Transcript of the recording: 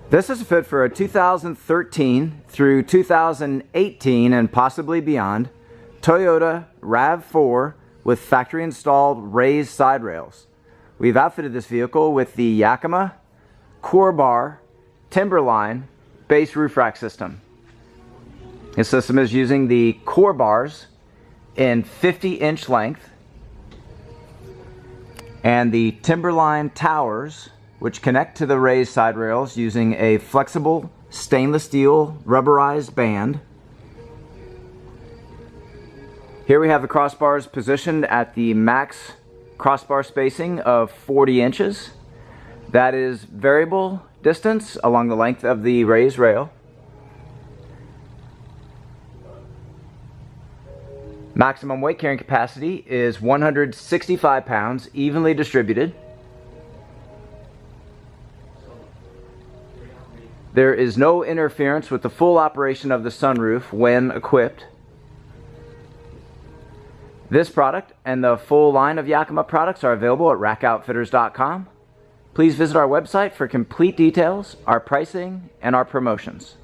This is a fit for a 2013 through 2018 and possibly beyond Toyota RAV4 with factory installed raised side rails. We've outfitted this vehicle with the Yakima CoreBar TimberLine base roof rack system. This system is using the CoreBars in 50-inch length and the TimberLine towers, which connect to the raised side rails using a flexible stainless steel rubberized band. Here we have the crossbars positioned at the max crossbar spacing of 40 inches. That is variable distance along the length of the raised rail. Maximum weight carrying capacity is 165 pounds, evenly distributed. There is no interference with the full operation of the sunroof when equipped. This product and the full line of Yakima products are available at rackoutfitters.com. Please visit our website for complete details, our pricing, and our promotions.